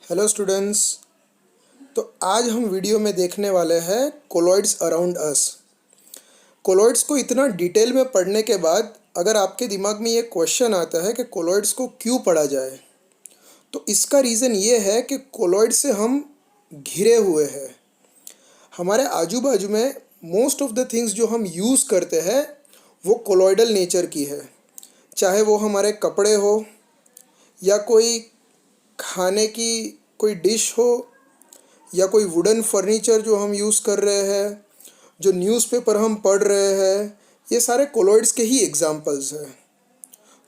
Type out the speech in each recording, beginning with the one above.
Hello students. तो आज हम वीडियो में देखने वाले हैं कोलॉइड्स अराउंड अस। कोलॉइड्स को इतना डिटेल में पढ़ने के बाद अगर आपके दिमाग में ये क्वेश्चन आता है कि कोलॉइड्स को क्यों पढ़ा जाए, तो इसका रीज़न ये है कि कोलॉइड से हम घिरे हुए हैं। हमारे आजू बाजू में मोस्ट ऑफ द थिंग्स जो हम यूज़ करते हैं वो कोलॉइडल नेचर की है। चाहे वो हमारे कपड़े हो या कोई खाने की कोई डिश हो या कोई वुडन फर्नीचर जो हम यूज़ कर रहे हैं, जो न्यूज़पेपर हम पढ़ रहे हैं, ये सारे कोलॉइड्स के ही एग्जाम्पल्स हैं।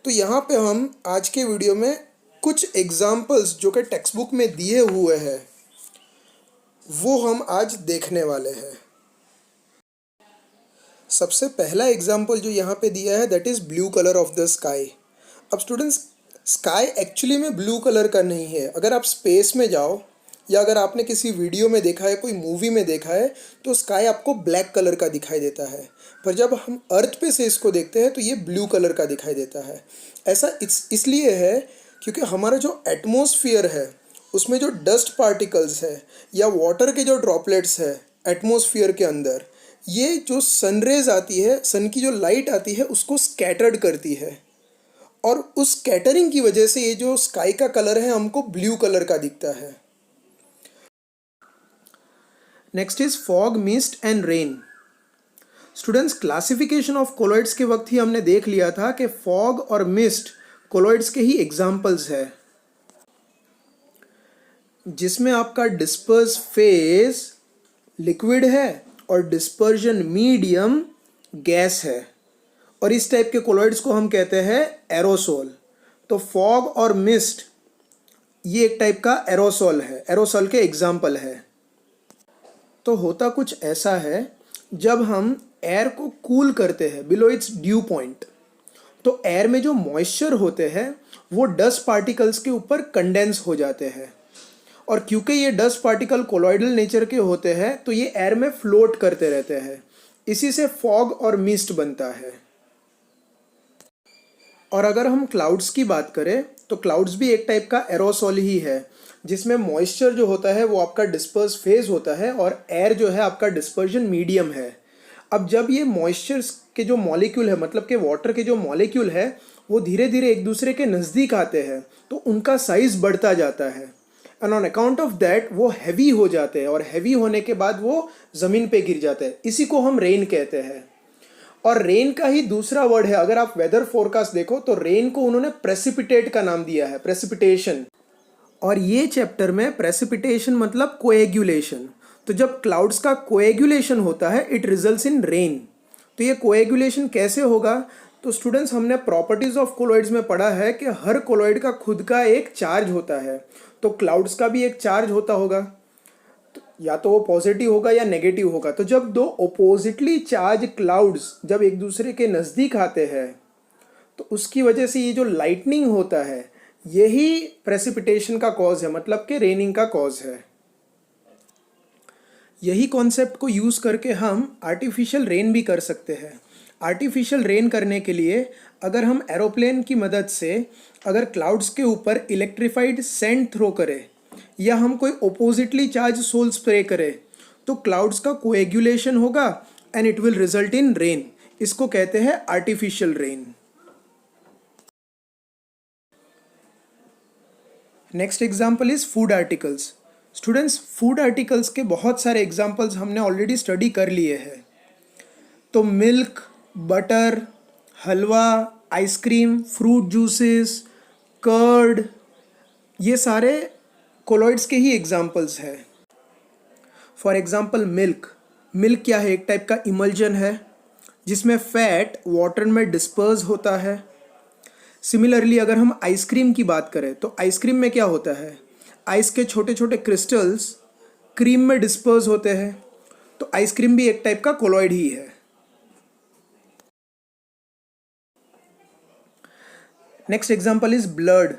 तो यहाँ पे हम आज के वीडियो में कुछ एग्जाम्पल्स जो कि टेक्स्ट बुक में दिए हुए हैं वो हम आज देखने वाले हैं। सबसे पहला एग्जाम्पल जो यहाँ पे दिया है that is blue colour of the sky. अब स्टूडेंट्स, स्काई एक्चुअली में ब्लू कलर का नहीं है। अगर आप स्पेस में जाओ या अगर आपने किसी वीडियो में देखा है, कोई मूवी में देखा है, तो स्काई आपको ब्लैक कलर का दिखाई देता है। पर जब हम अर्थ पे से इसको देखते हैं तो ये ब्लू कलर का दिखाई देता है। ऐसा इसलिए है क्योंकि हमारा जो एटमॉस्फेयर है उसमें जो डस्ट पार्टिकल्स है या वाटर के जो ड्रॉपलेट्स है एटमॉस्फेयर के अंदर, ये जो सनरेज आती है, सन की जो लाइट आती है, उसको स्कैटर्ड करती है और उस स्कैटरिंग की वजह से ये जो स्काई का कलर है हमको ब्लू कलर का दिखता है। Next is fog, mist and rain. Students, classification of colloids के वक्त ही हमने देख लिया था कि फॉग और मिस्ट कोलॉइड्स के ही एग्जाम्पल्स है, जिसमें आपका डिस्पर्स फेज लिक्विड है और डिस्पर्जन मीडियम गैस है, और इस टाइप के कोलॉइड्स को हम कहते हैं एरोसोल। तो फॉग और मिस्ट ये एक टाइप का एरोसोल है, एरोसोल के एग्जाम्पल है। तो होता कुछ ऐसा है, जब हम एयर को कूल करते हैं बिलो इट्स ड्यू पॉइंट, तो एयर में जो मॉइस्चर होते हैं वो डस्ट पार्टिकल्स के ऊपर कंडेंस हो जाते हैं, और क्योंकि ये डस्ट पार्टिकल कोलॉइडल नेचर के होते हैं तो ये एयर में फ्लोट करते रहते हैं। इसी से फॉग और मिस्ट बनता है। और अगर हम क्लाउड्स की बात करें तो क्लाउड्स भी एक टाइप का एरोसोल ही है, जिसमें मॉइस्चर जो होता है वो आपका डिस्पर्स फेज होता है और एयर जो है आपका डिस्पर्जन मीडियम है। अब जब ये मॉइस्चर के जो मॉलिक्यूल है, मतलब कि वाटर के जो मॉलिक्यूल है, वो धीरे धीरे एक दूसरे के नज़दीक आते हैं तो उनका साइज़ बढ़ता जाता है, and on account of that वो हैवी हो जाते हैं, और हैवी होने के बाद वो ज़मीन पे गिर जाते हैं। इसी को हम रेन कहते हैं। और रेन का ही दूसरा वर्ड है, अगर आप वेदर फोरकास्ट देखो तो रेन को उन्होंने प्रेसिपिटेट का नाम दिया है, प्रेसिपिटेशन। और ये चैप्टर में प्रेसिपिटेशन मतलब कोएगुलेशन। तो जब क्लाउड्स का कोएगुलेशन होता है इट रिजल्ट्स इन रेन। तो ये कोएगुलेशन कैसे होगा? तो स्टूडेंट्स, हमने प्रॉपर्टीज ऑफ कोलॉइड्स में पढ़ा है कि हर कोलॉइड का खुद का एक चार्ज होता है। तो क्लाउड्स का भी एक चार्ज होता होगा, या तो वो पॉजिटिव होगा या नेगेटिव होगा। तो जब दो ओपोजिटली चार्ज क्लाउड्स जब एक दूसरे के नज़दीक आते हैं तो उसकी वजह से ये जो लाइटनिंग होता है यही प्रेसिपिटेशन का कॉज है, मतलब कि रेनिंग का कॉज है। यही कॉन्सेप्ट को यूज़ करके हम आर्टिफिशियल रेन भी कर सकते हैं। आर्टिफिशियल रेन करने के लिए अगर हम एरोप्लेन की मदद से अगर क्लाउड्स के ऊपर इलेक्ट्रिफाइड सैंड थ्रो करें या हम कोई ओपोजिटली चार्ज सोल स्प्रे करें तो क्लाउड्स का कोएगुलेशन होगा and it will result in rain. इसको कहते हैं artificial rain. Next example is food articles. Students, food articles के बहुत सारे एग्जाम्पल्स हमने ऑलरेडी स्टडी कर लिए हैं। तो मिल्क, बटर, हलवा, आइसक्रीम, फ्रूट जूसेस, कर्ड, ये सारे कोलॉइड्स के ही एग्जाम्पल्स हैं। For example milk. मिल्क क्या है? एक टाइप का इमल्जन है जिसमें फैट वाटर में डिस्पर्स होता है। सिमिलरली अगर हम आइसक्रीम की बात करें तो आइसक्रीम में क्या होता है? आइस के छोटे छोटे क्रिस्टल्स क्रीम में डिस्पर्स होते हैं। तो आइसक्रीम भी एक टाइप का कोलॉइड ही है। Next example is blood.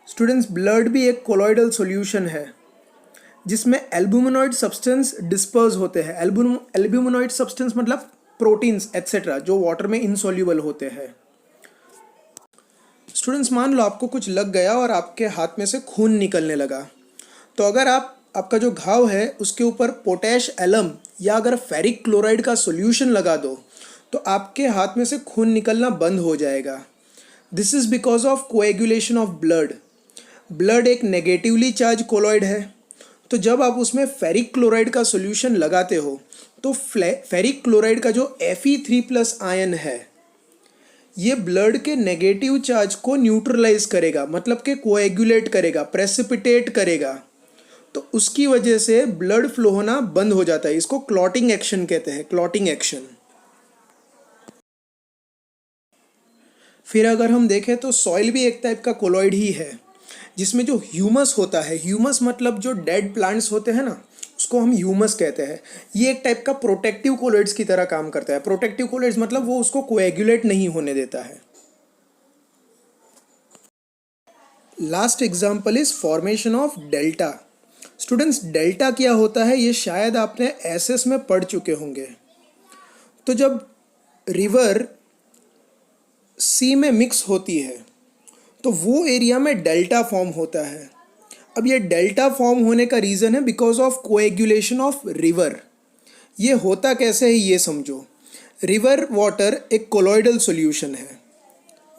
Students, blood भी एक कोलॉइडल सॉल्यूशन है जिसमें एल्ब्यूमिनॉइड सब्सटेंस डिस्पर्स होते हैं। एल्ब्यूमिनॉइड सब्सटेंस मतलब प्रोटीन्स एट्सेट्रा जो वाटर में इनसॉल्यूबल होते हैं। स्टूडेंट्स, मान लो आपको कुछ लग गया और आपके हाथ में से खून निकलने लगा, तो अगर आपका जो घाव है उसके ऊपर पोटैश एलम या अगर फेरिक क्लोराइड का सॉल्यूशन लगा दो तो आपके हाथ में से खून निकलना बंद हो जाएगा। This is because of coagulation of blood. Blood एक नेगेटिवली चार्ज कोलॉइड है, तो जब आप उसमें फेरिक क्लोराइड का सॉल्यूशन लगाते हो तो फेरिक क्लोराइड का जो Fe3+ आयन है ये ब्लड के नेगेटिव चार्ज को न्यूट्रलाइज करेगा, मतलब कि कोएगुलेट करेगा, प्रेसिपिटेट करेगा। तो उसकी वजह से ब्लड फ्लो होना बंद हो जाता है। इसको क्लॉटिंग एक्शन कहते हैं, क्लॉटिंग एक्शन। फिर अगर हम देखें तो सॉइल भी एक टाइप का कोलॉइड ही है, जिसमें जो ह्यूमस होता है, ह्यूमस मतलब जो डेड प्लांट्स होते हैं ना, उसको हम ह्यूमस कहते हैं। ये एक टाइप का प्रोटेक्टिव कोलॉइड्स की तरह काम करता है। प्रोटेक्टिव कोलॉइड्स मतलब वो उसको कोएगुलेट नहीं होने देता है। Last example is formation of delta. Students, delta क्या होता है ये शायद आपने एसएस में पढ़ चुके होंगे। तो जब रिवर सी में मिक्स होती है तो वो एरिया में डेल्टा फॉर्म होता है। अब ये डेल्टा फॉर्म होने का रीज़न है because of coagulation of river. ये होता कैसे है ये समझो। रिवर वाटर एक कोलॉइडल सॉल्यूशन है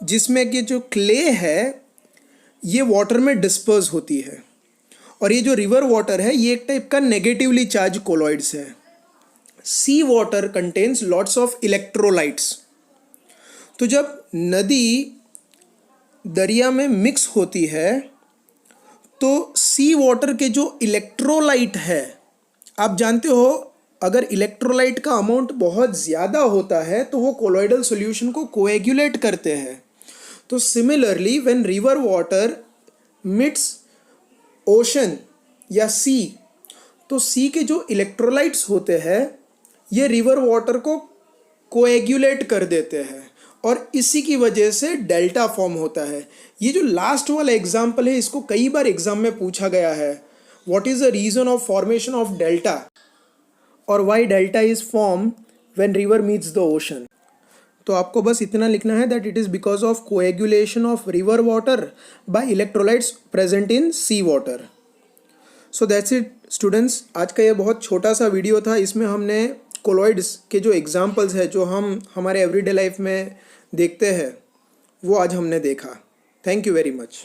जिसमें कि जो क्ले है ये वाटर में डिस्पर्स होती है, और ये जो रिवर वाटर है ये एक टाइप का नेगेटिवली चार्ज कोलॉइड्स है। Sea water contains lots of electrolytes. तो जब नदी दरिया में मिक्स होती है तो सी वाटर के जो इलेक्ट्रोलाइट है, आप जानते हो अगर इलेक्ट्रोलाइट का अमाउंट बहुत ज़्यादा होता है तो वो कोलॉइडल सॉल्यूशन को कोएगुलेट करते हैं। तो similarly when river water meets ocean या सी, तो सी के जो इलेक्ट्रोलाइट्स होते हैं ये रिवर वाटर को कोएगुलेट कर देते हैं, और इसी की वजह से डेल्टा फॉर्म होता है। ये जो लास्ट वाला एग्जाम्पल है इसको कई बार एग्जाम में पूछा गया है। What is the reason of formation of delta और why delta is form when river meets the ocean. तो आपको बस इतना लिखना है that it is because of coagulation of river water by electrolytes present in sea water. So that's it students. आज का ये बहुत छोटा सा वीडियो था। इसमें हमने कोलॉइड्स के जो एग्जाम्पल्स है जो हम हमारे एवरीडे लाइफ में देखते हैं वो आज हमने देखा। Thank you very much.